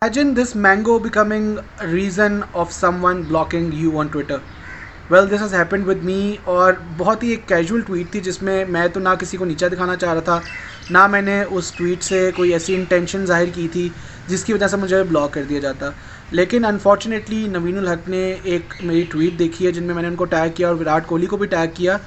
Imagine this mango becoming a reason of someone blocking you on Twitter. Well, this has happened with me. और बहुत ही एक casual tweet थी जिसमें मैं तो ना किसी को नीचा दिखाना चाह रहा था, ना मैंने उस ट्वीट से कोई ऐसी इंटेंशन जाहिर की थी जिसकी वजह से मुझे ब्लॉक कर दिया जाता। लेकिन अनफॉर्चुनेटली नवीन उल हक ने एक मेरी ट्वीट देखी है जिनमें मैंने उनको टैग किया और विराट कोहली को भी टैग किया,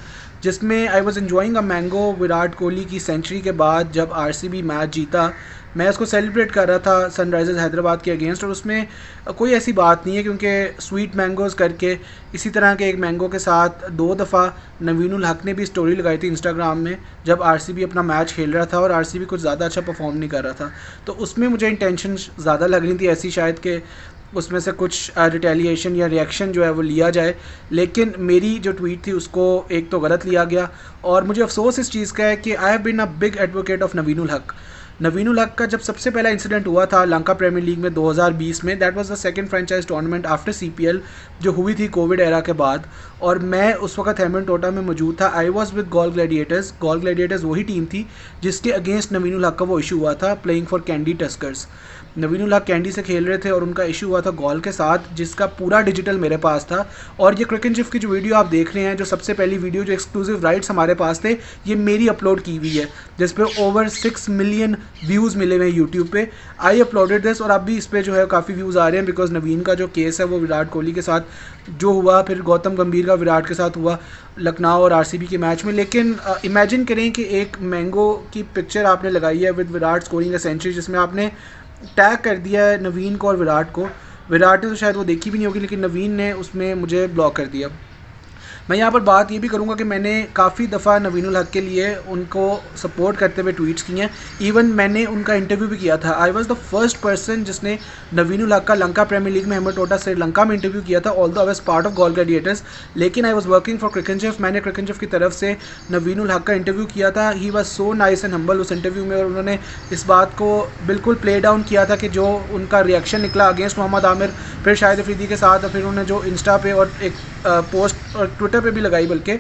जिसमें I was enjoying a mango. Virat Kohli की सेंचुरी के बाद जब आरसीबी मैच जीता, मैं उसको सेलिब्रेट कर रहा था सनराइज़र्स हैदराबाद के अगेंस्ट, और उसमें कोई ऐसी बात नहीं है क्योंकि स्वीट मैंगोज़ करके इसी तरह के एक मैंगो के साथ 2 दफ़ा नवीन उल हक ने भी स्टोरी लगाई थी इंस्टाग्राम में जब आरसीबी अपना मैच खेल रहा था और आरसीबी कुछ ज़्यादा अच्छा परफॉर्म नहीं कर रहा था। तो उसमें मुझे इंटेंशन ज़्यादा लग रही थी ऐसी शायद कि उसमें से कुछ रिटेलिएशन या रिएक्शन जो है वो लिया जाए, लेकिन मेरी जो ट्वीट थी उसको एक तो गलत लिया गया। और मुझे अफसोस इस चीज़ का है कि I have been a big advocate of Naveen ul Haq. Naveen ul हक का जब सबसे पहला इंसिडेंट हुआ था लंका प्रीमियर लीग में 2020 में, that was the second franchise tournament after CPL जो हुई थी कोविड एरा के बाद, और मैं उस वक्त हेमन टोटा में मौजूद था। I was with Galle Gladiators. Galle Gladiators वही टीम थी जिसके अगेंस्ट नवीन उल हक का वो इशू हुआ था, प्लेइंग फॉर कैंडी टस्कर्स। नवीन उल हक कैंडी से खेल रहे थे और उनका इशू हुआ था गॉल के साथ, जिसका पूरा डिजिटल मेरे पास था। और ये क्रिक एंड चिप की जो वीडियो आप देख रहे हैं, जो सबसे पहली वीडियो जो एक्सक्लूसिव राइट्स हमारे पास थे, ये मेरी अपलोड की हुई है जिस पे ओवर 6 मिलियन व्यूज़ मिले हुए हैं यूट्यूब पे। आई अपलोडेड दिस और अब भी इस पर जो है काफ़ी व्यूज़ आ रहे हैं बिकॉज नवीन का जो केस है वो विराट कोहली के साथ जो हुआ, फिर गौतम गंभीर का विराट के साथ हुआ लखनऊ और आरसीबी के मैच में। लेकिन इमेजिन करें कि एक मैंगो की पिक्चर आपने लगाई है with Virat scoring a century, जिसमें आपने टैग कर दिया है नवीन को और विराट को। विराट ने तो शायद वो देखी भी नहीं होगी, लेकिन नवीन ने उसमें मुझे ब्लॉक कर दिया। मैं यहाँ पर बात ये भी करूँगा कि मैंने काफ़ी दफ़ा नवीन उल हक के लिए उनको सपोर्ट करते हुए ट्वीट्स किए हैं। इवन मैंने उनका इंटरव्यू भी किया था। I was the first person जिसने नवीन उल हक का लंका प्रीमियर लीग में हेमन टोटा श्रीलंका में इंटरव्यू किया था, although I was part of Galle Gladiators. लेकिन I was working for crick and chip. मैंने क्रिक एंड चिप की तरफ से नवीन उल हक का इंटरव्यू किया था। He was so nice and humble उस इंटरव्यू में, और उन्होंने इस बात को बिल्कुल प्ले डाउन किया था कि जो उनका रिएक्शन निकला अगेंस्ट मोहम्मद आमिर, फिर शाहिद अफरीदी के साथ, और फिर उन्होंने जो इंस्टा पे और एक पोस्ट और ट्विटर पे भी लगाई, बल्कि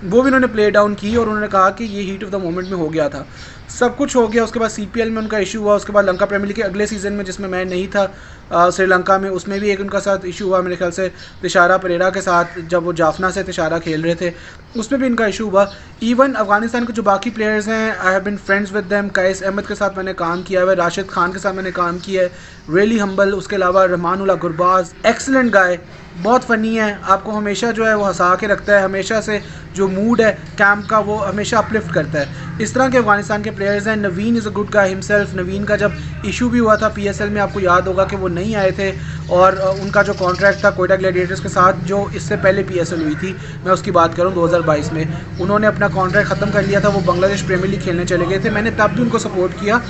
वो भी उन्होंने प्ले डाउन की और उन्होंने कहा कि ये हीट ऑफ द मोमेंट में हो गया था। सब कुछ हो गया। उसके बाद सीपीएल में उनका इशू हुआ, उसके बाद लंका प्रीमियर लीग के अगले सीज़न में जिसमें मैं नहीं था श्रीलंका में, उसमें भी एक उनका साथ इशू हुआ मेरे ख्याल से तिशारा परेरा के साथ, जब वो जाफना से तिशारा खेल रहे थे उसमें भी इनका इशू हुआ। इवन अफगानिस्तान के जो बाकी प्लेयर्स हैं, I have been friends with them. Qais Ahmad के साथ मैंने काम किया है, राशिद खान के साथ मैंने काम किया है, रियली हम्बल। उसके अलावा रहमान उल्लाह गुरबाज, एक्सीलेंट गाय, बहुत फ़नी है, आपको हमेशा जो है वो हंसा के रखता है, हमेशा से जो मूड है कैंप का वो हमेशा अपलिफ्ट करता है। इस तरह के अफगानिस्तान के प्लेयर्स हैं। Naveen is a good guy himself. Naveen का जब इशू भी हुआ था पीएसएल में, आपको याद होगा कि वो नहीं आए थे, और उनका जो कॉन्ट्रैक्ट था कोयटा ग्लैडिएटर्स के साथ जो इससे पहले पीएसएल हुई थी, मैं उसकी बात करूँ 2022 में, उन्होंने अपना कॉन्ट्रैक्ट ख़त्म कर लिया था, वो बांग्लादेश प्रीमियर लीग खेलने चले गए थे। मैंने तब भी उनको सपोर्ट किया।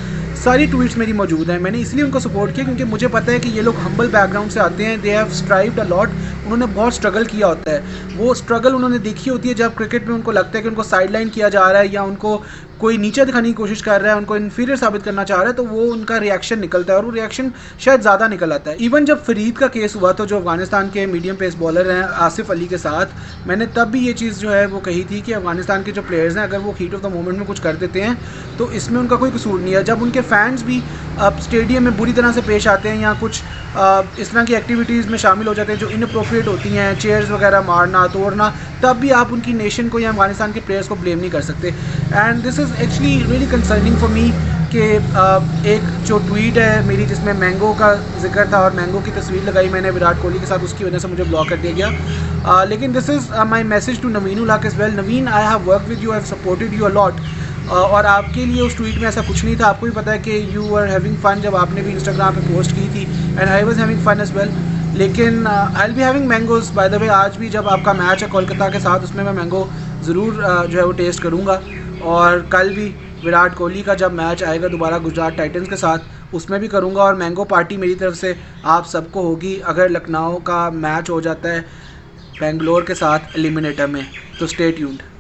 सारी ट्वीट्स मेरी मौजूद हैं। मैंने इसलिए उनको सपोर्ट किया क्योंकि मुझे पता है कि ये लोग हम्बल बैकग्राउंड से आते हैं। They have strived a lot. उन्होंने बहुत स्ट्रगल किया होता है। वो स्ट्रगल उन्होंने देखी होती है जब क्रिकेट में उनको लगता है कि उनको साइडलाइन किया जा रहा है या उनको कोई नीचे दिखाने की कोशिश कर रहा है, उनको इन्फीरियर साबित करना चाह रहा है, तो वो उनका रिएक्शन निकलता है और वो रिएक्शन शायद ज़्यादा निकल आता है। इवन जब फरीद का केस हुआ तो जो अफगानिस्तान के मीडियम पेस बॉलर हैं आसिफ अली के साथ, मैंने तब भी ये चीज़ जो है वो कही थी कि अफगानिस्तान के जो प्लेयर्स हैं अगर वो हीट ऑफ द मोमेंट में कुछ कर देते हैं तो इसमें उनका कोई कसूर नहीं है। जब उनके फैंस भी अब स्टेडियम में बुरी तरह से पेश आते हैं या कुछ इस तरह की एक्टिविटीज़ में शामिल हो जाते हैं जो इनअप्रोप्रिएट होती हैं, चेयर्स वगैरह मारना तोड़ना, तब भी आप उनकी नेशन को या अफगानिस्तान के प्लेयर्स को ब्लेम नहीं कर सकते। And this is actually really concerning for me कि एक जो ट्वीट है मेरी जिसमें मैंगो का जिक्र था और मैंगो की तस्वीर लगाई मैंने विराट कोहली के साथ, उसकी वजह से मुझे ब्लॉक कर दिया गया। लेकिन this is my message to Naveen ul Haq as well. Naveen, I have work with you, I have supported you a lot, और आपके लिए उस ट्वीट में ऐसा कुछ नहीं था। आपको भी पता है कि यू आर हैविंग फन, जब आपने भी इंस्टाग्राम पे पोस्ट की थी, and I was having fun as well. लेकिन I will be having mangoes by the way. आज भी जब आपका मैच है कोलकाता के साथ, उसमें मैं मैंगो ज़रूर जो है वो टेस्ट करूँगा, और कल भी विराट कोहली का जब मैच आएगा दोबारा गुजरात टाइटंस के साथ, उसमें भी करूँगा। और मैंगो पार्टी मेरी तरफ से आप सबको होगी अगर लखनऊ का मैच हो जाता है बेंगलोर के साथ एलिमिनेटर में। तो स्टे ट्यून्ड।